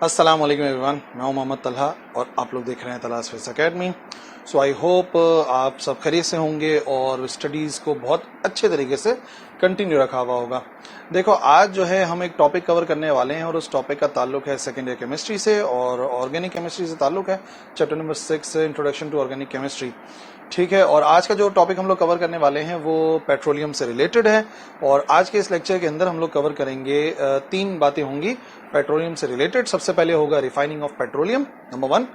अस्सलाम वालेकुम एवरीवन, मैं हूं मोहम्मद तलहा और आप लोग देख रहे हैं तलहास physics academy. So I hope आप सब खैरियत से होंगे और स्टडीज़ को बहुत अच्छे तरीके से कंटिन्यू रखा हुआ होगा। देखो, आज जो है हम एक टॉपिक कवर करने वाले हैं और उस टॉपिक का ताल्लुक है सेकेंड ईयर केमिस्ट्री से और ऑर्गेनिक केमिस्ट्री से ताल्लुक है। Chapter number 6 introduction to organic chemistry. ठीक है, और आज का जो टॉपिक हम लोग कवर करने वाले हैं वो पेट्रोलियम से रिलेटेड है। और आज के इस लेक्चर के अंदर हम लोग कवर करेंगे तीन बातें होंगी पेट्रोलियम से रिलेटेड। सबसे पहले होगा refining of petroleum, number 1।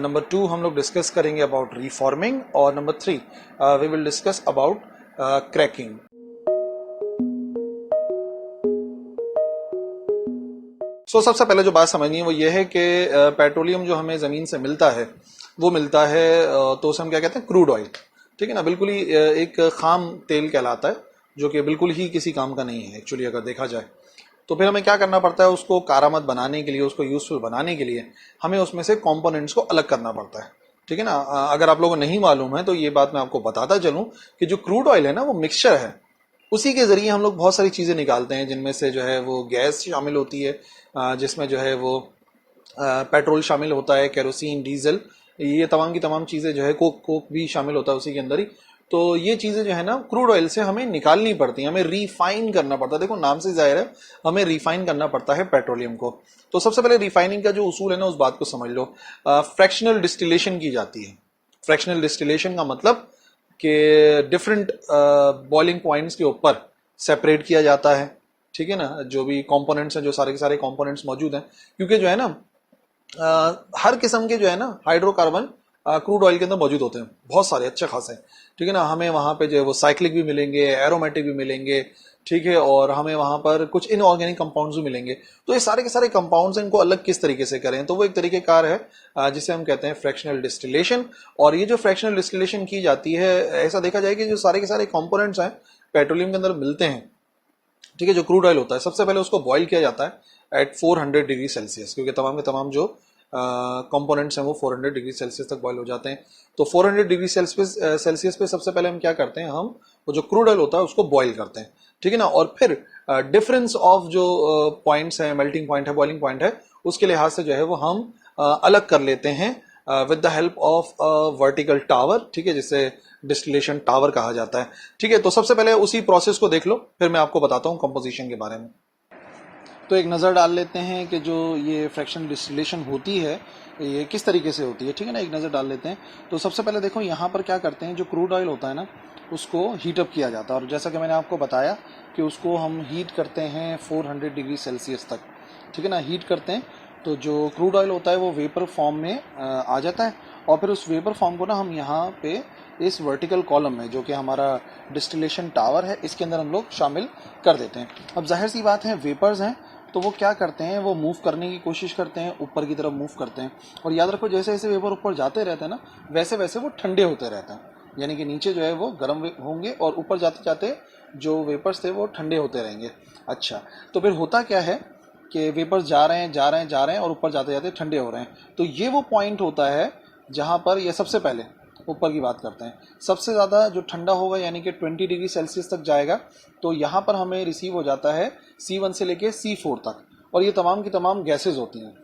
Number 2 हम लोग डिस्कस करेंगे अबाउट रिफॉर्मिंग और number 3 we will discuss about cracking. सबसे पहले जो बात समझनी है वो ये है कि पेट्रोलियम जो हमें ज़मीन से मिलता है वो मिलता है तो उसे हम क्या कहते हैं, क्रूड ऑयल। ठीक है ना, बिल्कुल ही एक खाम तेल कहलाता है जो कि बिल्कुल ही किसी काम का नहीं है एक्चुअली अगर देखा जाए। तो फिर हमें क्या करना पड़ता है, उसको कारामद बनाने के लिए, उसको यूजफुल बनाने के लिए हमें उसमें से कंपोनेंट्स को अलग करना पड़ता है। ठीक है ना, अगर आप लोगों को नहीं मालूम है तो ये बात मैं आपको बताता चलूं कि जो क्रूड ऑयल है ना वो मिक्सचर है, उसी के जरिए हम लोग बहुत सारी चीज़ें निकालते हैं जिनमें से जो है वो गैस शामिल होती है, जिसमें जो है वो पेट्रोल शामिल होता है, केरोसिन, डीजल, ये तमाम की तमाम चीज़ें जो है, कोक भी शामिल होता है उसी के अंदर ही। तो ये चीज़ें जो है ना क्रूड ऑयल से हमें निकालनी पड़ती हैं, हमें रिफाइन करना पड़ता है। देखो नाम से जाहिर है हमें रिफाइन करना पड़ता है पेट्रोलियम को। तो सबसे पहले रिफाइनिंग का जो उसूल है ना उस बात को समझ लो। फ्रैक्शनल डिस्टिलेशन की जाती है। फ्रैक्शनल डिस्टिलेशन का मतलब कि डिफरेंट बॉइलिंग पॉइंट्स के ऊपर सेपरेट किया जाता है। ठीक है ना, जो भी कंपोनेंट्स हैं, जो सारे के सारे कंपोनेंट्स मौजूद हैं, क्योंकि जो है ना हर किस्म के जो है ना हाइड्रोकार्बन क्रूड ऑयल के अंदर मौजूद होते हैं, बहुत सारे अच्छे खासे। ठीक है ना, हमें वहाँ पे जो है वो साइक्लिक भी मिलेंगे, एरोमेटिक भी मिलेंगे। ठीक है, और हमें वहाँ पर कुछ इनऑर्गेनिक कंपाउंड्स भी मिलेंगे। तो ये सारे के सारे कंपाउंड्स इनको अलग किस तरीके से करें, तो वो एक तरीकेकार है जिसे हम कहते हैं फ्रैक्शनल डिस्टिलेशन। और ये जो फ्रैक्शनल डिस्टिलेशन की जाती है, ऐसा देखा जाए कि जो सारे के सारे कंपोनेंट्स हैं पेट्रोलियम के अंदर मिलते हैं, ठीक है, जो क्रूड ऑयल होता है, सबसे पहले उसको बॉईल किया जाता है एट 400 डिग्री सेल्सियस, क्योंकि तमाम के तमाम जो कंपोनेंट्स हैं वो 400 डिग्री सेल्सियस तक बॉईल हो जाते हैं। तो 400 डिग्री सेल्सियस पे सबसे पहले हम क्या करते हैं, हम वो जो क्रूड ऑयल होता है उसको बॉईल करते हैं। ठीक है ना, और फिर डिफरेंस ऑफ जो पॉइंट्स हैं, मेल्टिंग पॉइंट है, बॉइलिंग पॉइंट है, उसके लिहाज से जो है वो हम अलग कर लेते हैं with the help of vertical tower. ठीक है, जिसे डिस्टिलेशन टावर कहा जाता है। ठीक है, तो सबसे पहले उसी प्रोसेस को देख लो, फिर मैं आपको बताता हूँ कंपोजिशन के बारे में। तो एक नज़र डाल लेते हैं कि जो ये फ्रैक्शनल डिस्टिलेशन होती है ये किस तरीके से होती है। ठीक है ना, एक नज़र डाल लेते हैं। तो सबसे पहले देखो यहाँ पर क्या करते हैं, जो क्रूड ऑयल होता है ना उसको हीटअप किया जाता है, और जैसा कि मैंने आपको बताया कि उसको हम हीट करते हैं 400 डिग्री सेल्सियस तक। ठीक है ना, हीट करते हैं तो जो क्रूड ऑयल होता है वो वेपर फॉर्म में आ जाता है, और फिर उस वेपर फॉर्म को ना हम यहाँ पे इस वर्टिकल कॉलम में, जो कि हमारा डिस्टिलेशन टावर है, इसके अंदर हम लोग शामिल कर देते हैं। अब जाहिर सी बात है, वेपर्स हैं तो वो क्या करते हैं, वो मूव करने की कोशिश करते हैं, ऊपर की तरफ मूव करते हैं। और याद रखो, जैसे जैसे वेपर ऊपर जाते रहते हैं ना वैसे वैसे वो ठंडे होते रहते हैं, यानी कि नीचे जो है वो गर्म होंगे और ऊपर जाते जाते जो वेपर्स थे वो ठंडे होते रहेंगे। अच्छा, तो फिर होता क्या है कि वेपर्स जा रहे हैं, जा रहे हैं, जा रहे हैं और ऊपर जाते जाते ठंडे हो रहे हैं। तो ये वो पॉइंट होता है जहाँ पर ये सबसे पहले ऊपर की बात करते हैं, सबसे ज़्यादा जो ठंडा होगा यानी कि 20 डिग्री सेल्सियस तक जाएगा, तो यहाँ पर हमें रिसीव हो जाता है C1 से लेके C4 तक। और ये तमाम की तमाम गैसेज होती हैं,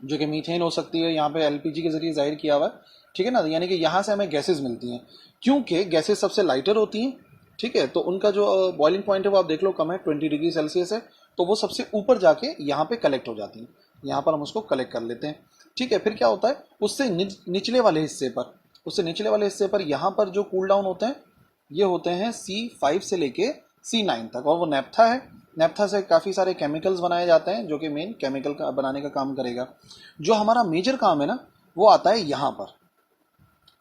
जो कि मीथेन हो सकती है, यहाँ पे LPG के जरिए जाहिर किया हुआ है। ठीक है ना, यानी कि यहाँ से हमें गैसेज मिलती हैं, क्योंकि गैसेज सबसे लाइटर होती हैं। ठीक है, तो उनका जो बॉइलिंग पॉइंट है वो आप देख लो कम है, 20 डिग्री सेल्सियस है, तो वो सबसे ऊपर जाके यहाँ पे कलेक्ट हो जाती हैं, यहाँ पर हम उसको कलेक्ट कर लेते हैं। ठीक है, फिर क्या होता है, उससे निचले वाले हिस्से पर, उससे निचले वाले हिस्से पर यहाँ पर जो कूल डाउन होते हैं ये होते हैं C5 से लेके C9 तक, और वो नैप्था है। नैप्था से काफ़ी सारे केमिकल्स बनाए जाते हैं जो कि मेन केमिकल का बनाने का काम करेगा। जो हमारा मेजर काम है ना वो आता है यहाँ पर।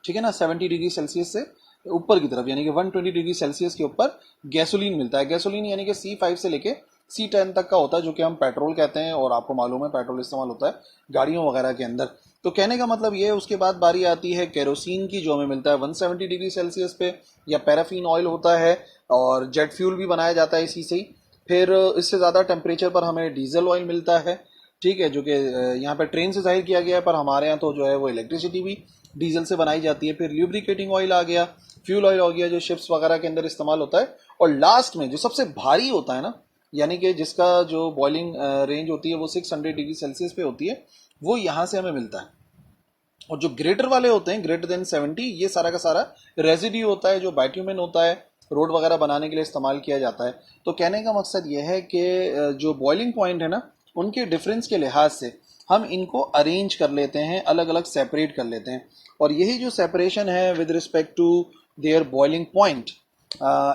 ठीक है ना, 70 डिग्री सेल्सियस से ऊपर की तरफ, यानी कि 120 डिग्री सेल्सियस के ऊपर गैसोलीन मिलता है। गैसोलीन यानी कि C5 से लेके C10 तक का होता है, जो कि हम पेट्रोल कहते हैं, और आपको मालूम है पेट्रोल इस्तेमाल होता है गाड़ियों वगैरह के अंदर। तो कहने का मतलब ये है, उसके बाद बारी आती है केरोसिन की, जो हमें मिलता है 170 डिग्री सेल्सियस पे, या पैराफिन ऑयल होता है, और जेट फ्यूल भी बनाया जाता है इसी से ही। फिर इससे ज़्यादा टेम्परेचर पर हमें डीजल ऑयल मिलता है। ठीक है, जो कि यहाँ पर ट्रेन से जाहिर किया गया है, पर हमारे यहाँ तो जो है वो इलेक्ट्रिसिटी भी डीजल से बनाई जाती है। फिर ल्यूब्रिकेटिंग ऑयल आ गया, फ्यूल ऑयल हो गया, जो शिप्स वगैरह के अंदर इस्तेमाल होता है। और लास्ट में जो सबसे भारी होता है ना यानी कि जिसका जो बॉइलिंग रेंज होती है वो 600 डिग्री सेल्सियस पे होती है, वो यहाँ से हमें मिलता है। और जो ग्रेटर वाले होते हैं, ग्रेटर देन 70, ये सारा का सारा रेजिड्यू होता है जो बाइट्यूमेन होता है, रोड वगैरह बनाने के लिए इस्तेमाल किया जाता है। तो कहने का मकसद यह है कि जो बॉइलिंग पॉइंट है ना, उनके डिफरेंस के लिहाज से हम इनको अरेंज कर लेते हैं, अलग अलग सेपरेट कर लेते हैं। और यही जो सेपरेशन है with respect to their boiling point,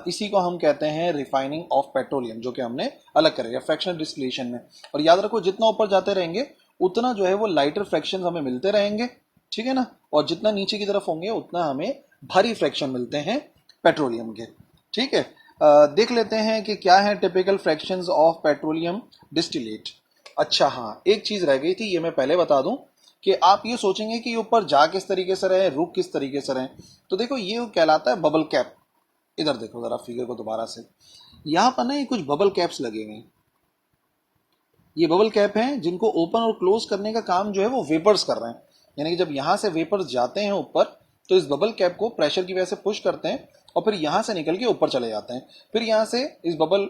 इसी को हम कहते हैं रिफाइनिंग ऑफ पेट्रोलियम, जो कि हमने अलग करेगा फ्रैक्शनल डिस्टिलेशन में। और याद रखो, जितना ऊपर जाते रहेंगे उतना जो है वो लाइटर फ्रैक्शन हमें मिलते रहेंगे, ठीक है ना। और जितना नीचे की तरफ होंगे उतना हमें भारी फ्रैक्शन मिलते हैं पेट्रोलियम के, ठीक है। देख लेते हैं कि क्या है typical fractions of petroleum distillate. अच्छा हाँ, एक चीज रह गई थी, ये मैं पहले बता दूं कि आप ये सोचेंगे कि ऊपर जा किस तरीके से रहे, रुक किस तरीके से रहे। तो देखो, ये कहलाता है बबल कैप। इधर देखो जरा फिगर को दोबारा से, यहां पर ना ये कुछ बबल कैप्स लगे हुए हैं। ये बबल कैप हैं जिनको ओपन और क्लोज करने का काम जो है वो वेपर्स कर रहे हैं। यानी कि जब यहां से वेपर्स जाते हैं ऊपर, तो इस बबल कैप को प्रेशर की वजह से पुश करते हैं और फिर यहां से निकल के ऊपर चले जाते हैं। फिर यहां से इस बबल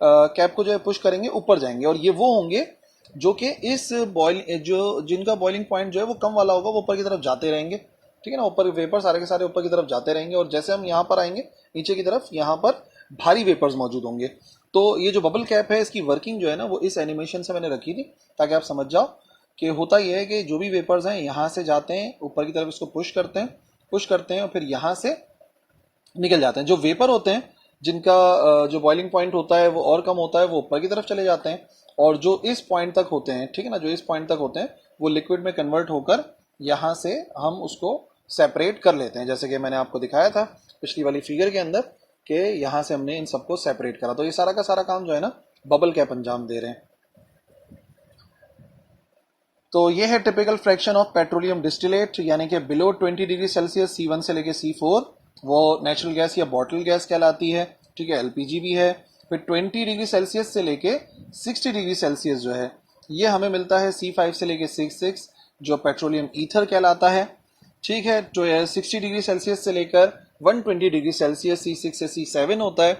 कैप को जो है पुश करेंगे, ऊपर जाएंगे, और ये वो होंगे जो कि इस बॉइल जो जिनका बॉइलिंग पॉइंट जो है वो कम वाला होगा, वो ऊपर की तरफ जाते रहेंगे, ठीक है ना। ऊपर वेपर सारे के सारे ऊपर की तरफ जाते रहेंगे, और जैसे हम यहाँ पर आएंगे नीचे की तरफ, यहाँ पर भारी वेपर्स मौजूद होंगे। तो ये जो बबल कैप है, इसकी वर्किंग जो है ना, वो इस एनिमेशन से मैंने रखी थी ताकि आप समझ जाओ कि होता यह है कि जो भी वेपर्स हैं यहाँ से जाते हैं ऊपर की तरफ, इसको पुश करते हैं और फिर यहाँ से निकल जाते हैं। जो वेपर होते हैं जिनका जो बॉइलिंग पॉइंट होता है वो और कम होता है, वो ऊपर की तरफ चले जाते हैं, और जो इस पॉइंट तक होते हैं, ठीक है ना, जो इस पॉइंट तक होते हैं वो लिक्विड में कन्वर्ट होकर यहाँ से हम उसको सेपरेट कर लेते हैं, जैसे कि मैंने आपको दिखाया था पिछली वाली फिगर के अंदर कि यहाँ से हमने इन सबको सेपरेट करा। तो ये सारा का सारा काम जो है ना, बबल कैप अंजाम दे रहे हैं। तो ये है typical fraction of petroleum distillate, यानी कि बिलो 20 डिग्री सेल्सियस C1 से लेके C4 वो नेचुरल गैस या बॉटल गैस कहलाती है, ठीक है। एलपीजी भी है। फिर 20 डिग्री सेल्सियस से लेके 60 डिग्री सेल्सियस जो है, ये हमें मिलता है C5 से लेके C6, जो पेट्रोलियम ईथर कहलाता है, ठीक है। तो 60 डिग्री सेल्सियस से लेकर 120 डिग्री सेल्सियस C6 से C7 होता है,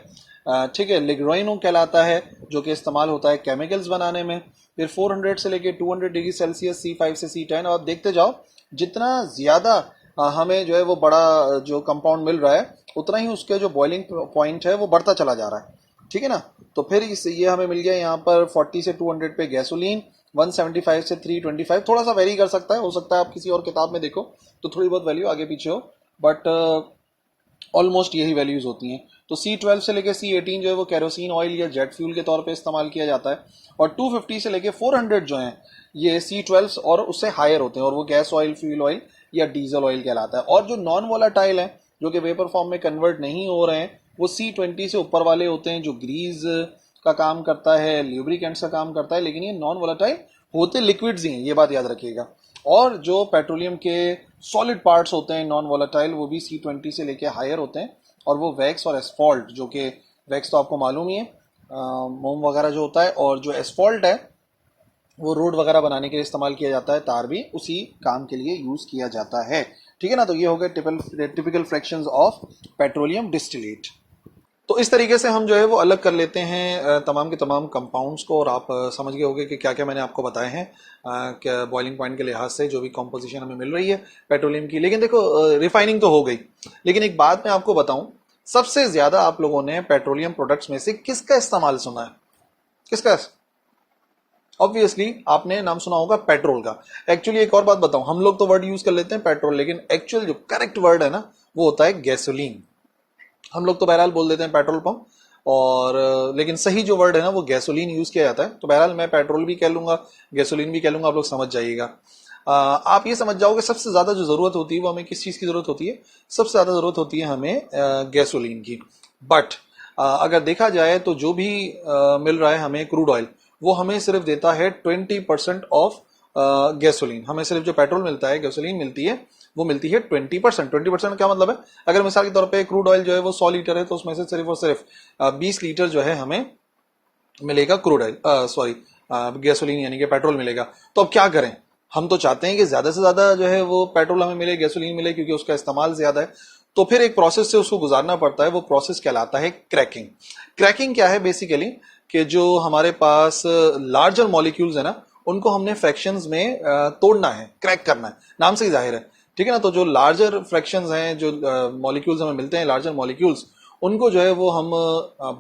ठीक है। लिग्रोइनो कहलाता है, जो कि इस्तेमाल होता है केमिकल्स बनाने में। फिर 400 से लेके 200 डिग्री सेल्सियस C5 से C10। और आप देखते जाओ, जितना ज़्यादा हमें जो है वो बड़ा जो कंपाउंड मिल रहा है, उतना ही उसके जो बॉइलिंग पॉइंट है वो बढ़ता चला जा रहा है, ठीक है ना। तो फिर ये हमें मिल गया यहाँ पर 40 से 200 पे गैसोलीन, 175 से 325, थोड़ा सा वेरी कर सकता है, हो सकता है आप किसी और किताब में देखो तो थोड़ी बहुत वैल्यू आगे पीछे हो, बट ऑलमोस्ट यही वैल्यूज होती हैं। तो C12 से लेके C18 जो है वो केरोसिन ऑयल या जेट फ्यूल के तौर पे इस्तेमाल किया जाता है। और 250 से लेके 400 जो हैं, ये C12 और उससे हायर होते हैं, और वो गैस ऑयल, फ्यूल ऑयल या डीजल ऑयल कहलाता है। और जो नॉन वोलाटाइल है, जो कि वेपर फॉर्म में कन्वर्ट नहीं हो रहे हैं, वो C20 से ऊपर वाले होते हैं, जो ग्रीज का काम करता है, ल्यूब्रिकेंट्स का काम करता है, लेकिन ये नॉन वोलाटाइल होते लिक्विड्स ही हैं, ये बात याद रखिएगा। और जो पेट्रोलियम के सॉलिड पार्ट्स होते हैं नॉन वोलाटाइल, वो भी C20 से लेके हायर होते हैं। और वो वैक्स और एस्फॉल्ट, जो कि वैक्स तो आपको मालूम ही है, मोम वगैरह जो होता है, और जो एस्फॉल्ट है वो रोड वगैरह बनाने के लिए इस्तेमाल किया जाता है, तार भी उसी काम के लिए यूज किया जाता है, ठीक है ना। तो ये हो गए typical fractions of petroleum distillate. तो इस तरीके से हम जो है वो अलग कर लेते हैं तमाम के तमाम कंपाउंड्स को, और आप समझ गए होंगे कि क्या क्या मैंने आपको बताए हैं क्या बॉइलिंग पॉइंट के लिहाज से जो भी कॉम्पोजिशन हमें मिल रही है पेट्रोलियम की। लेकिन देखो, रिफाइनिंग तो हो गई, लेकिन एक बात मैं आपको बताऊं, सबसे ज्यादा आप लोगों ने पेट्रोलियम प्रोडक्ट्स में से किसका इस्तेमाल सुना है? किसका? ऑब्वियसली आपने नाम सुना होगा पेट्रोल का। एक्चुअली एक और बात बताऊं, हम लोग तो वर्ड यूज कर लेते हैं पेट्रोल, लेकिन एक्चुअल जो करेक्ट वर्ड है ना, वो होता है गैसोलीन। हम लोग तो बहरहाल बोल देते हैं पेट्रोल पंप, और लेकिन सही जो वर्ड है ना वो गैसोलीन यूज किया जाता है। तो बहरहाल मैं पेट्रोल भी कह लूंगा, गैसोलीन भी कह लूंगा, आप लोग समझ जाइएगा। आप ये समझ जाओगे सबसे ज्यादा जो जरूरत होती है वो हमें किस चीज की जरूरत होती है? सबसे ज्यादा जरूरत होती है हमें गैसोलीन की। बट अगर देखा जाए तो जो भी मिल रहा है हमें क्रूड ऑयल, वो हमें सिर्फ देता है 20% ऑफ गैसोलीन। हमें सिर्फ जो पेट्रोल मिलता है, गैसोलीन मिलती है, वो मिलती है 20%। 20% क्या मतलब है? अगर मिसाल के तौर पे क्रूड ऑयल जो है वो 100 लीटर है, तो उसमें से सिर्फ और सिर्फ 20 लीटर जो है हमें मिलेगा क्रूड ऑयल, सॉरी गैसोलीन यानी कि पेट्रोल मिलेगा। तो अब क्या करें? हम तो चाहते हैं कि ज्यादा से ज्यादा जो है वो पेट्रोल हमें मिले, गैसोलीन मिले, क्योंकि उसका इस्तेमाल ज्यादा है। तो फिर एक प्रोसेस से उसको गुजारना पड़ता है, वो प्रोसेस कहलाता है क्रैकिंग। क्रैकिंग क्या है? बेसिकली कि जो हमारे पास लार्जर मॉलिक्यूल्स है ना, उनको हमने फ्रैक्शंस में तोड़ना है, क्रैक करना है, नाम से ही जाहिर है, ठीक है ना। तो जो लार्जर फ्रैक्शंस हैं, जो मॉलिक्यूल्स हमें मिलते हैं, लार्जर मॉलिक्यूल्स, उनको जो है वो हम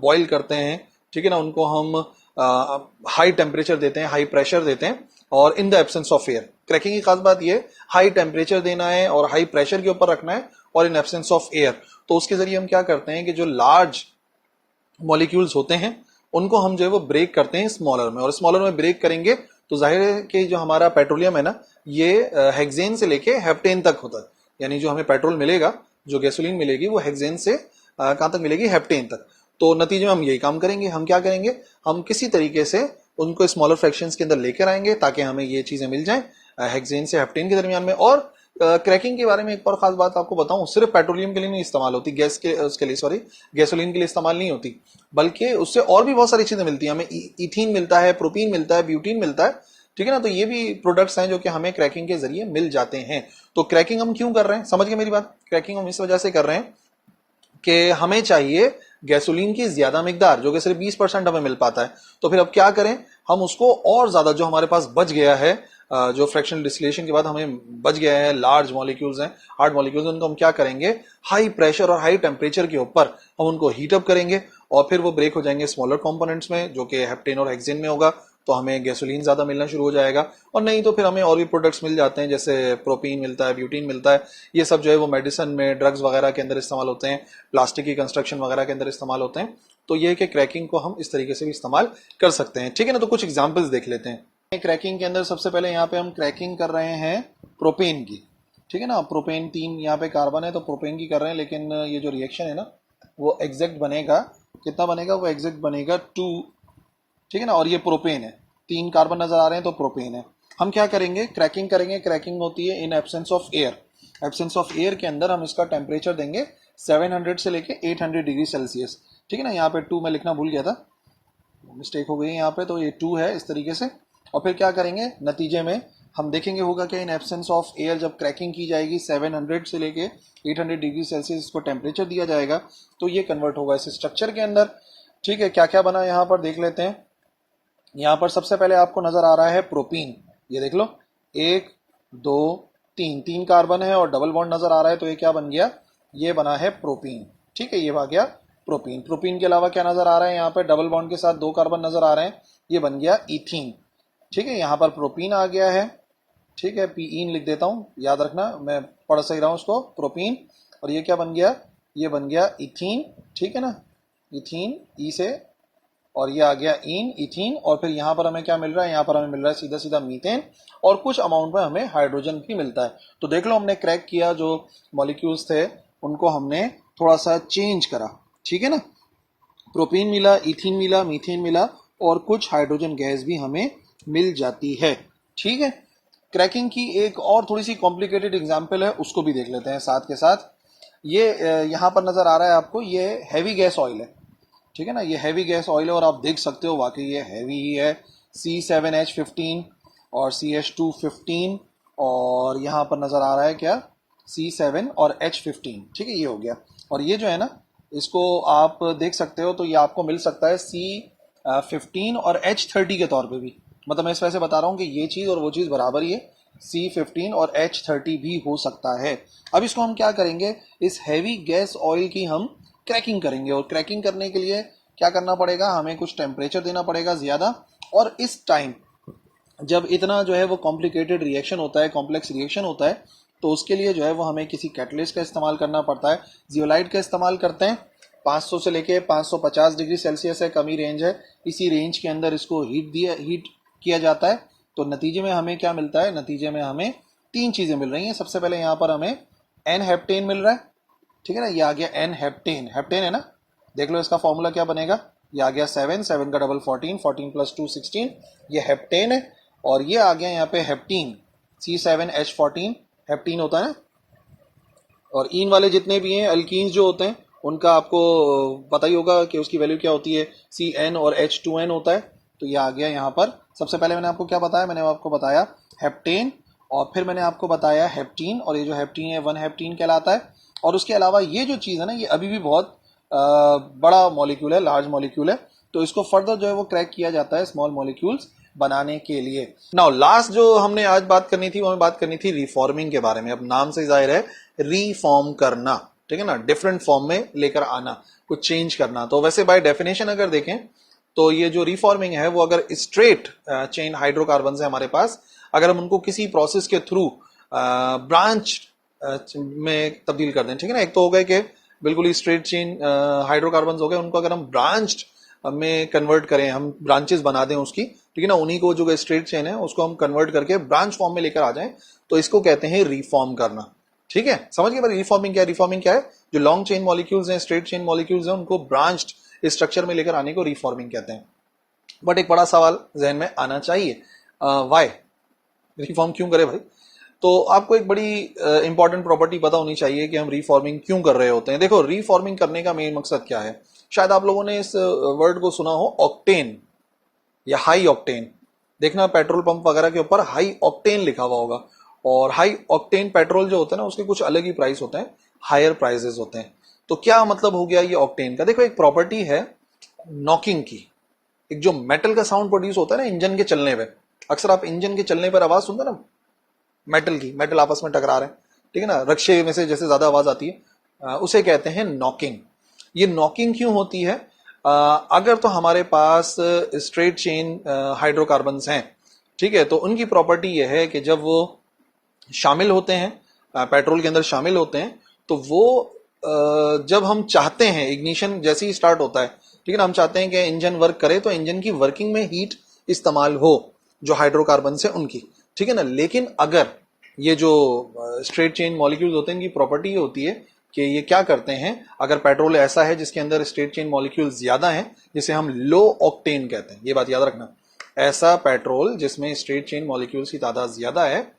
बॉईल करते हैं, ठीक है ना। उनको हम हाई टेम्परेचर देते हैं, हाई प्रेशर देते हैं, और in the absence of air. Cracking की खास बात यह हाई टेम्परेचर देना है और हाई प्रेशर के ऊपर रखना है, और इन एब्सेंस ऑफ एयर। तो उसके जरिए हम क्या करते हैं कि जो लार्ज मॉलिक्यूल्स होते हैं उनको हम जो है वो ब्रेक करते हैं स्मॉलर में, और स्मॉलर में ब्रेक करेंगे तो जाहिर है कि जो हमारा पेट्रोलियम है ना, ये हेक्सेन से लेके हेप्टेन तक होता है। यानी जो हमें पेट्रोल मिलेगा, जो गैसोलीन मिलेगी, वो हेक्सेन से कहां तक मिलेगी? हेप्टेन तक। तो नतीजे में हम यही काम करेंगे। हम क्या करेंगे? हम किसी तरीके से उनको स्मॉलर फ्रैक्शंस के अंदर लेकर आएंगे ताकि हमें ये चीजें मिल जाएं हेक्सेन से हेप्टेन के दरमियान में। और क्रैकिंग के बारे में एक और खास बात आपको बताऊं, सिर्फ पेट्रोलियम के लिए नहीं इस्तेमाल होती, गैस के उसके लिए, सॉरी, गैसोलीन के लिए इस्तेमाल नहीं होती, बल्कि उससे और भी बहुत सारी चीजें मिलती हैं हमें। इथीन मिलता है, प्रोपीन मिलता है, ब्यूटीन मिलता है, ठीक है ना। तो ये भी प्रोडक्ट्स हैं जो कि हमें क्रैकिंग के जरिए मिल जाते हैं। तो क्रैकिंग हम क्यों कर रहे हैं? समझ गए मेरी बात? क्रैकिंग हम इस वजह से कर रहे हैं कि हमें चाहिए गैसोलीन की ज्यादा मिकदार, जो कि सिर्फ 20% हमें मिल पाता है। तो फिर अब क्या करें? हम उसको और ज्यादा, जो हमारे पास बच गया है, जो फ्रैक्शनल डिस्टिलेशन के बाद हमें बच गया है, लार्ज मॉलिक्यूल्स हैं, हार्ड मॉलिक्यूल्स, उनको हम क्या करेंगे? हाई प्रेशर और हाई टेम्परेचर के ऊपर हम उनको हीटअप करेंगे, और फिर वो ब्रेक हो जाएंगे स्मॉलर कंपोनेंट्स में, जो कि हेप्टेन और हेक्सेन में होगा। तो हमें गैसोलीन ज्यादा मिलना शुरू हो जाएगा। और नहीं तो फिर हमें और भी प्रोडक्ट्स मिल जाते हैं, जैसे प्रोपीन मिलता है, ब्यूटीन मिलता है। ये सब जो है वो मेडिसिन में, ड्रग्स वगैरह के अंदर इस्तेमाल होते हैं, प्लास्टिक की कंस्ट्रक्शन वगैरह के अंदर इस्तेमाल होते हैं। तो ये है कि क्रैकिंग को हम इस तरीके से भी इस्तेमाल कर सकते हैं, ठीक है ना। तो कुछ एग्जाम्पल्स देख लेते हैं क्रैकिंग के अंदर। सबसे पहले यहाँ पे हम क्रैकिंग कर रहे हैं प्रोपेन की, ठीक है ना। प्रोपेन 3 यहाँ पे कार्बन है, तो प्रोपेन की कर रहे हैं, लेकिन ये जो रिएक्शन है ना, वो एग्जैक्ट बनेगा, कितना बनेगा? वो एग्जैक्ट बनेगा 2, ठीक है ना। और ये प्रोपेन है, 3 कार्बन नजर आ रहे हैं, तो प्रोपेन है। हम क्या करेंगे? क्रैकिंग करेंगे। क्रैकिंग होती है in absence of air. Absence of air के अंदर हम इसका टेम्परेचर देंगे 700 से लेके 800 डिग्री सेल्सियस, ठीक है ना। यहाँ पे 2 मैं लिखना भूल गया था, मिस्टेक हो गई यहाँ पे, तो ये 2 है इस तरीके से। और फिर क्या करेंगे? नतीजे में हम देखेंगे होगा कि इन एब्सेंस ऑफ एयर जब क्रैकिंग की जाएगी, 700 से लेके 800 डिग्री सेल्सियस इसको टेम्परेचर दिया जाएगा, तो ये कन्वर्ट होगा इस स्ट्रक्चर के अंदर, ठीक है। क्या क्या बना यहाँ पर देख लेते हैं। यहाँ पर सबसे पहले आपको नजर आ रहा है प्रोपीन, ये देख लो, 1 2 3, 3 कार्बन है और डबल बॉन्ड नजर आ रहा है, तो ये क्या बन गया? ये बना है प्रोपीन, ठीक है। ये आ गया प्रोपीन। प्रोपीन के अलावा क्या नजर आ रहा है? यहाँ पे डबल बॉन्ड के साथ 2 कार्बन नजर आ रहे हैं, ये बन गया इथीन, ठीक है। यहाँ पर प्रोपीन आ गया है, ठीक है। पीइन लिख देता हूँ, याद रखना, मैं पढ़ सही रहा हूँ उसको, प्रोपीन। और ये क्या बन गया? ये बन गया इथीन, ठीक है ना, इथीन, ई से, और ये आ गया इन, इथीन। और फिर यहाँ पर हमें क्या मिल रहा है? यहाँ पर हमें मिल रहा है सीधा सीधा मीथेन, और कुछ अमाउंट में हमें हाइड्रोजन भी मिलता है। तो देख लो, हमने क्रैक किया, जो मॉलिक्यूल्स थे उनको हमने थोड़ा सा चेंज करा, ठीक है ना। प्रोपीन मिला, इथीन मिला, मीथेन मिला, और कुछ हाइड्रोजन गैस भी हमें मिल जाती है, ठीक है। क्रैकिंग की एक और थोड़ी सी कॉम्प्लिकेटेड एग्जाम्पल है, उसको भी देख लेते हैं साथ के साथ। ये यहाँ पर नजर आ रहा है आपको, ये हैवी गैस ऑयल है, ठीक है ना। ये हैवी गैस ऑयल है, और आप देख सकते हो वाकई ये हैवी ही है। C7H15 और CH215, और यहाँ पर नजर आ रहा है क्या? C7 और H15, ठीक है, ये हो गया। और ये जो है ना, इसको आप देख सकते हो, तो ये आपको मिल सकता है C15 और H30 के तौर पे भी। मतलब मैं इस वजह से बता रहा हूँ कि ये चीज़ और वो चीज़ बराबर ही है, C15 और H30 भी हो सकता है। अब इसको हम क्या करेंगे? इस हैवी गैस ऑयल की हम क्रैकिंग करेंगे, और क्रैकिंग करने के लिए क्या करना पड़ेगा? हमें कुछ टेम्परेचर देना पड़ेगा ज़्यादा। और इस टाइम जब इतना जो है वो कॉम्प्लिकेटेड रिएक्शन होता है, कॉम्प्लेक्स रिएक्शन होता है, तो उसके लिए जो है वो हमें किसी कैटलिस्ट का इस्तेमाल करना पड़ता है। जियोलाइट का इस्तेमाल करते हैं। 500 से लेके 550 डिग्री सेल्सियस है, कमी रेंज है। इसी रेंज के अंदर इसको हीट किया जाता है। तो नतीजे में हमें क्या मिलता है? नतीजे में हमें 3 चीज़ें मिल रही हैं। सबसे पहले यहाँ पर हमें एन हेप्टेन मिल रहा है, ठीक है ना। ये आ गया एन हेप्टेन, हेप्टेन है ना, देख लो इसका फॉर्मूला क्या बनेगा। ये आ गया 7, 7 का डबल 14, 14 + 2 16, ये हेप्टेन है। और ये आ गया यहाँ पे हेप्टीन, C7H14 हेप्टीन होता है ना। और इन वाले जितने भी हैं अल्कीन्स जो होते हैं, उनका आपको पता ही होगा कि उसकी वैल्यू क्या होती है, CN और H2N होता है। तो ये आ गया यहाँ पर। सबसे पहले मैंने आपको क्या बताया? मैंने आपको बताया हेप्टेन, और फिर मैंने आपको बताया हेप्टीन, और ये जो हेप्टीन है 1 हेप्टीन कहलाता है। और उसके अलावा ये जो चीज़ है ना, ये अभी भी बहुत बड़ा मॉलिक्यूल है, लार्ज मॉलिक्यूल है। तो इसको फर्दर जो है वो क्रैक किया जाता है स्मॉल मॉलिक्यूल्स बनाने के लिए। नाउ लास्ट जो हमने आज बात करनी थी वो हमें बात करनी थी रिफॉर्मिंग के बारे में। अब नाम से जाहिर है रिफॉर्म करना, ठीक है ना, डिफरेंट फॉर्म में लेकर आना, कुछ चेंज करना। तो वैसे बाय डेफिनेशन अगर देखें तो ये जो रिफॉर्मिंग है वो अगर स्ट्रेट चेन हाइड्रोकार्बन है हमारे पास, अगर हम उनको किसी प्रोसेस के थ्रू ब्रांच में तब्दील कर दें, ठीक है ना, एक तो हो गए कि बिल्कुल ही स्ट्रेट चेन हाइड्रोकार्बन हो गए, उनको अगर हम ब्रांच्ड में कन्वर्ट करें, हम ब्रांचेस बना दें उसकी, ठीक है ना, उन्हीं को जो स्ट्रेट चेन है उसको हम कन्वर्ट करके ब्रांच फॉर्म में लेकर आ जाएं, तो इसको कहते हैं रिफॉर्म करना। ठीक है, समझ गए भाई रिफॉर्मिंग क्या है? रिफॉर्मिंग क्या है? जो लॉन्ग चेन मॉलिक्यूल्स हैं, स्ट्रेट चेन मॉलिक्यूल्स हैं, उनको ब्रांच्ड स्ट्रक्चर में लेकर आने को रिफॉर्मिंग कहते हैं। बट एक बड़ा सवाल जहन में आना चाहिए, वाई रिफॉर्म क्यों करे भाई? तो आपको एक बड़ी इंपॉर्टेंट प्रॉपर्टी पता होनी चाहिए कि हम रिफॉर्मिंग क्यों कर रहे होते हैं। देखो, रिफॉर्मिंग करने का मेन मकसद क्या है? शायद आप लोगों ने इस वर्ड को सुना हो, ऑक्टेन या हाई ऑक्टेन। देखना पेट्रोल पंप वगैरह के ऊपर हाई ऑक्टेन लिखा हुआ होगा, और हाई ऑक्टेन पेट्रोल जो होता है ना उसके कुछ अलग ही प्राइस होते हैं, हायर प्राइसेस होते हैं। तो क्या मतलब हो गया ये ऑक्टेन का? देखो, एक प्रॉपर्टी है नॉकिंग की, एक जो मेटल का साउंड प्रोड्यूस होता है ना इंजन के चलने पे, अक्सर आप इंजन के चलने पर आवाज सुनते ना, मेटल की, मेटल आपस में टकरा रहे हैं, ठीक है ना, रक्शे में से जैसे ज्यादा आवाज आती है, उसे कहते हैं नॉकिंग। ये नॉकिंग क्यों होती है? अगर तो हमारे पास स्ट्रेट चेन हाइड्रोकार्बन्स हैं, ठीक है, तो उनकी प्रॉपर्टी यह है कि जब वो शामिल होते हैं, पेट्रोल के अंदर शामिल होते हैं, तो वो जब हम चाहते हैं, इग्निशन जैसे ही स्टार्ट होता है, ठीक है ना, हम चाहते हैं कि इंजन वर्क करे, तो इंजन की वर्किंग में हीट इस्तेमाल हो जो हाइड्रोकार्बन है उनकी, ठीक है ना। लेकिन अगर ये जो स्ट्रेट चेन मॉलिक्यूल्स होते हैं, इनकी प्रॉपर्टी होती है कि ये क्या करते हैं, अगर पेट्रोल ऐसा है जिसके अंदर स्ट्रेट चेन मॉलिक्यूल्स ज्यादा हैं, जिसे हम लो ऑक्टेन कहते हैं, ये बात याद रखना, ऐसा पेट्रोल जिसमें स्ट्रेट चेन मॉलिक्यूल्स की तादाद ज्यादा है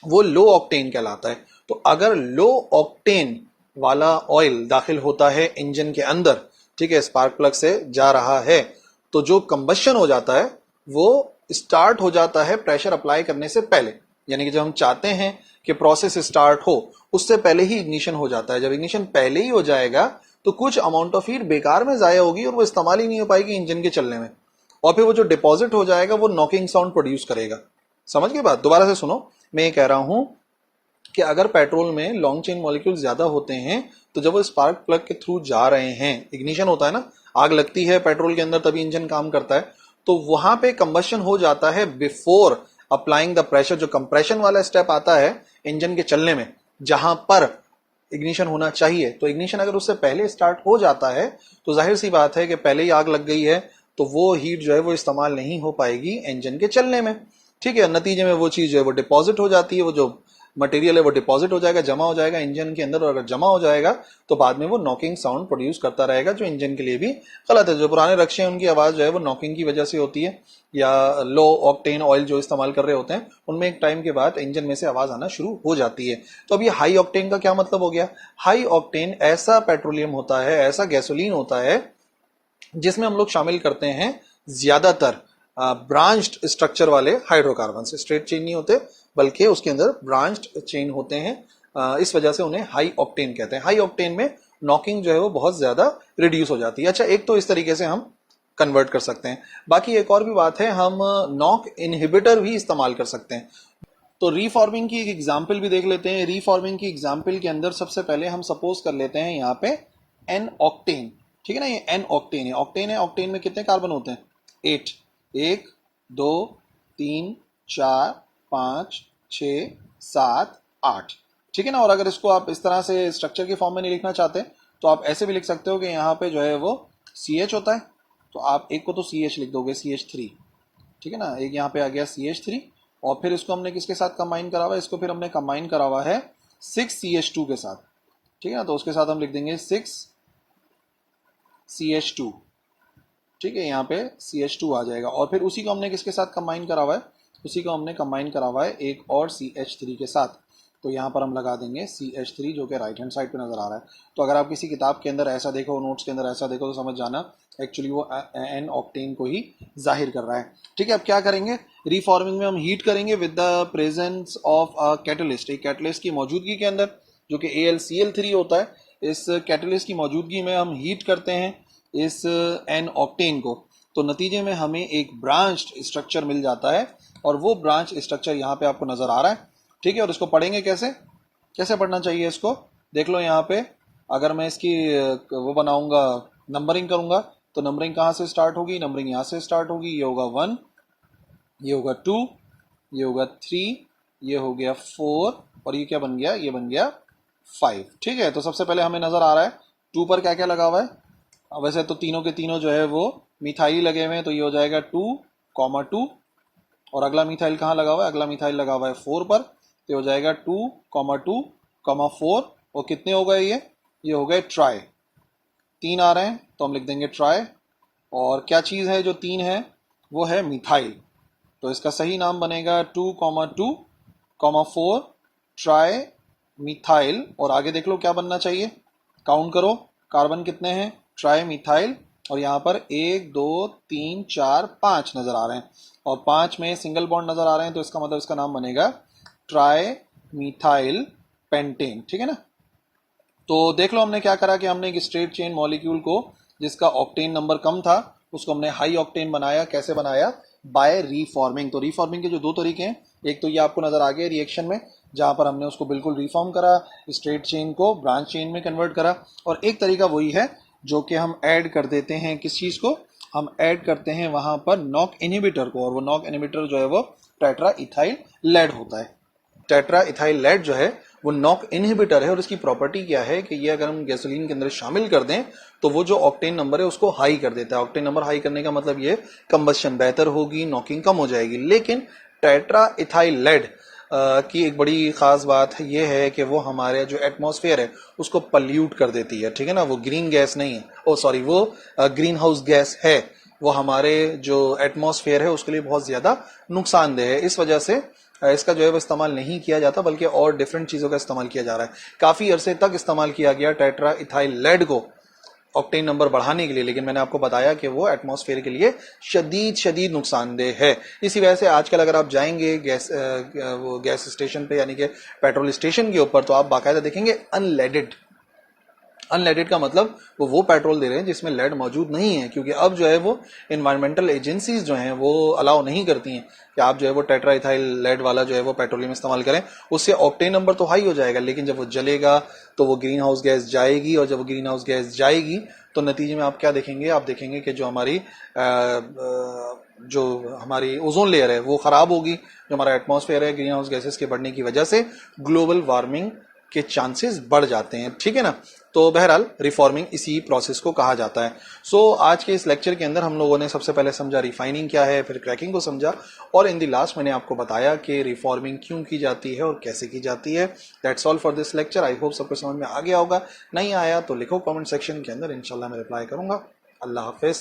वो लो ऑक्टेन कहलाता है। तो अगर लो ऑक्टेन वाला ऑयल दाखिल होता है इंजन के अंदर, ठीक है, स्पार्क प्लग से जा रहा है, तो जो कंबशन हो जाता है वो स्टार्ट हो जाता है प्रेशर अप्लाई करने से पहले। यानी कि जब हम चाहते हैं कि प्रोसेस स्टार्ट हो, उससे पहले ही इग्निशन हो जाता है। जब इग्निशन पहले ही हो जाएगा तो कुछ अमाउंट ऑफ हीट बेकार में जाया होगी और वो इस्तेमाल ही नहीं हो पाएगी इंजन के चलने में, और फिर वो जो डिपॉजिट हो जाएगा वो नॉकिंग साउंड प्रोड्यूस करेगा। समझ गए बात? दोबारा से सुनो, मैं ये कह रहा हूं कि अगर पेट्रोल में लॉन्ग चेन मॉलिक्यूल ज्यादा होते हैं, तो जब वो स्पार्क प्लग के थ्रू जा रहे हैं, इग्निशन होता है ना, आग लगती है पेट्रोल के अंदर तभी इंजन काम करता है, तो वहां पे कंबशन हो जाता है बिफोर अप्लाइंग द प्रेशर। जो कंप्रेशन वाला स्टेप आता है इंजन के चलने में, जहां पर इग्निशन होना चाहिए, तो इग्निशन अगर उससे पहले स्टार्ट हो जाता है तो जाहिर सी बात है कि पहले ही आग लग गई है, तो वो हीट जो है वो इस्तेमाल नहीं हो पाएगी इंजन के चलने में, ठीक है। नतीजे में वो चीज जो है वो डिपॉजिट हो जाती है, वो जो मटेरियल है वो डिपॉजिट हो जाएगा, जमा हो जाएगा इंजन के अंदर, और अगर जमा हो जाएगा तो बाद में वो नॉकिंग साउंड प्रोड्यूस करता रहेगा, जो इंजन के लिए भी गलत है। जो पुराने रक्शे हैं उनकी आवाज जो है वो नॉकिंग की वजह से होती है, या लो ऑक्टेन ऑयल जो इस्तेमाल कर रहे होते हैं उनमें एक टाइम के बाद इंजन में से आवाज आना शुरू हो जाती है। तो अब ये हाई ऑक्टेन का क्या मतलब हो गया? हाई ऑक्टेन ऐसा पेट्रोलियम होता है, ऐसा गैसोलीन होता है जिसमें हम लोग शामिल करते हैं ज्यादातर ब्रांच्ड स्ट्रक्चर वाले हाइड्रोकार्बन। स्ट्रेट चेन नहीं होते बल्कि उसके अंदर ब्रांच्ड चेन होते हैं, इस वजह से उन्हें हाई ऑक्टेन कहते हैं। हाई ऑक्टेन में नॉकिंग जो है वो बहुत ज्यादा रिड्यूस हो जाती है। अच्छा, एक तो इस तरीके से हम कन्वर्ट कर सकते हैं। बाकी एक और भी बात है, हम नॉक इनहिबिटर भी इस्तेमाल कर सकते हैं। तो रीफॉर्मिंग की एक एग्जाम्पल भी देख लेते हैं। रीफॉर्मिंग की एग्जाम्पल के अंदर सबसे पहले हम सपोज कर लेते हैं यहाँ पे एन ऑक्टेन, ठीक है ना, ये एन ऑक्टेन है। ऑक्टेन है, ऑक्टेन में कितने कार्बन होते हैं? 8। 1 2 3 4 5 6 7 8, ठीक है ना। और अगर इसको आप इस तरह से स्ट्रक्चर के फॉर्म में नहीं लिखना चाहते तो आप ऐसे भी लिख सकते हो कि यहाँ पे जो है वो CH होता है, तो आप एक को तो CH लिख दोगे, CH3, ठीक है ना। एक यहाँ पे आ गया CH3, और फिर इसको हमने किसके साथ कंबाइन करा हुआ है? इसको फिर हमने कंबाइन करा हुआ है 6CH2 के साथ, ठीक है ना। तो उसके साथ हम लिख देंगे 6CH2, ठीक है, यहाँ पे CH2 आ जाएगा। और फिर उसी को हमने किसके साथ कंबाइन करा हुआ है? उसी को हमने कंबाइन करा हुआ है एक और CH3 के साथ, तो यहाँ पर हम लगा देंगे CH3 जो कि राइट हैंड साइड पे नजर आ रहा है। तो अगर आप किसी किताब के अंदर ऐसा देखो, नोट्स के अंदर ऐसा देखो, तो समझ जाना एक्चुअली वो एन ऑक्टेन को ही जाहिर कर रहा है, ठीक है। अब क्या करेंगे? रिफॉर्मिंग में हम हीट करेंगे with the presence of a catalyst. एक कैटलिस्ट की मौजूदगी के अंदर, जो कि AlCl3 होता है, इस कैटलिस्ट की मौजूदगी में हम हीट करते हैं इस एन ऑक्टेन को, तो नतीजे में हमें एक ब्रांच्ड स्ट्रक्चर मिल जाता है और वो ब्रांच स्ट्रक्चर यहाँ पे आपको नजर आ रहा है। ठीक है, और इसको पढ़ेंगे कैसे, कैसे पढ़ना चाहिए इसको, देख लो यहाँ पे। अगर मैं इसकी वो बनाऊंगा, नंबरिंग करूंगा, तो नंबरिंग कहाँ से स्टार्ट होगी, नंबरिंग यहाँ से स्टार्ट होगी। ये होगा 1, ये होगा 2, ये होगा 3, ये हो गया 4, और ये क्या बन गया, ये बन गया 5। ठीक है, तो सबसे पहले हमें नजर आ रहा है 2 पर क्या क्या लगा हुआ है। वैसे तो तीनों के तीनों जो है वो मिथाइल लगे हुए हैं, तो ये हो जाएगा 2,2। और अगला मिथाइल कहाँ लगा हुआ है, अगला मिथाइल लगा हुआ है 4 पर, तो हो जाएगा 2,2,4। और कितने हो गए ये हो गए ट्राई, 3 आ रहे हैं, तो हम लिख देंगे ट्राई। और क्या चीज़ है जो 3 है, वो है मिथाइल, तो इसका सही नाम बनेगा 2,2,4 ट्राई मिथाइल। और आगे देख लो क्या बनना चाहिए, काउंट करो कार्बन कितने हैं, ट्राई मिथाइल, और यहाँ पर 1 2 3 4 5 नजर आ रहे हैं, और 5 में सिंगल बॉन्ड नजर आ रहे हैं, तो इसका मतलब इसका नाम बनेगा ट्राई मिथाइल पेंटेन। ठीक है ना। तो देख लो हमने क्या करा कि हमने एक स्ट्रेट चेन मॉलिक्यूल को जिसका ऑक्टेन नंबर कम था उसको हमने हाई ऑक्टेन बनाया। कैसे बनाया, बाय रीफॉर्मिंग। तो रीफॉर्मिंग के जो 2 तरीके हैं, एक तो ये आपको नजर आ गया रिएक्शन में, जहां पर हमने उसको बिल्कुल रिफॉर्म करा, स्ट्रेट चेन को ब्रांच चेन में कन्वर्ट करा। और एक तरीका वही है जो कि हम ऐड कर देते हैं, किस चीज को, हम ऐड करते हैं वहां पर नॉक इनहिबिटर को, और वो नॉक इनहिबिटर जो है वो टेट्रा इथाइल लेड होता है। टेट्रा इथाइल लेड जो है वो नॉक इनहिबिटर है, और इसकी प्रॉपर्टी क्या है कि ये अगर हम गैसोलीन के अंदर शामिल कर दें तो वो जो ऑक्टेन नंबर है उसको हाई कर देता है। ऑक्टेन नंबर हाई करने का मतलब ये कंबस्शन बेहतर होगी, नॉकिंग कम हो जाएगी। लेकिन टेट्रा इथाइल लेड की एक बड़ी खास बात ये है कि वो हमारे जो एटमॉस्फेयर है उसको पल्यूट कर देती है। ठीक है ना, वो ग्रीन गैस नहीं है, ओ सॉरी, वो ग्रीन हाउस गैस है, वो हमारे जो एटमॉस्फेयर है उसके लिए बहुत ज्यादा नुकसानदेह है। इस वजह से इसका जो है वो इस्तेमाल नहीं किया जाता, बल्कि और डिफरेंट चीजों का इस्तेमाल किया जा रहा है। काफी अरसे तक इस्तेमाल किया गया टेट्रा इथाइल लेड को ऑक्टेन नंबर बढ़ाने के लिए, लेकिन मैंने आपको बताया कि वो एटमॉस्फेयर के लिए शदीद नुकसानदेह है। इसी वजह से आजकल अगर आप जाएंगे वो गैस स्टेशन पे, यानी कि पेट्रोल स्टेशन के ऊपर, तो आप बाकायदा देखेंगे अनलेडेड। अनलेडेड का मतलब वो पेट्रोल दे रहे हैं जिसमें लेड मौजूद नहीं है, क्योंकि अब जो है वो इन्वायरमेंटल एजेंसीज जो हैं वो अलाउ नहीं करती हैं कि आप जो है वो टेट्रा इथाइल लेड वाला जो है वो पेट्रोलियम इस्तेमाल करें। उससे ऑक्टेन नंबर तो हाई हो जाएगा, लेकिन जब वो जलेगा तो वो ग्रीन हाउस गैस जाएगी, और जब वो ग्रीन हाउस गैस जाएगी तो नतीजे में आप क्या देखेंगे, आप देखेंगे कि जो हमारी ओजोन लेयर है वो खराब होगी। जो हमारा एटमॉस्फेयर है, ग्रीन हाउस गैसेस के बढ़ने की वजह से ग्लोबल वार्मिंग के चांसेस बढ़ जाते हैं। ठीक है ना। तो बहरहाल रिफॉर्मिंग इसी प्रोसेस को कहा जाता है। आज के इस लेक्चर के अंदर हम लोगों ने सबसे पहले समझा रिफाइनिंग क्या है, फिर क्रैकिंग को समझा, और इन द लास्ट मैंने आपको बताया कि रिफॉर्मिंग क्यों की जाती है और कैसे की जाती है। That's all for this lecture. I hope सबको समझ में आ गया होगा। नहीं आया तो लिखो कमेंट सेक्शन के अंदर, इंशाल्लाह मैं रिप्लाई करूंगा। अल्लाह हाफिज।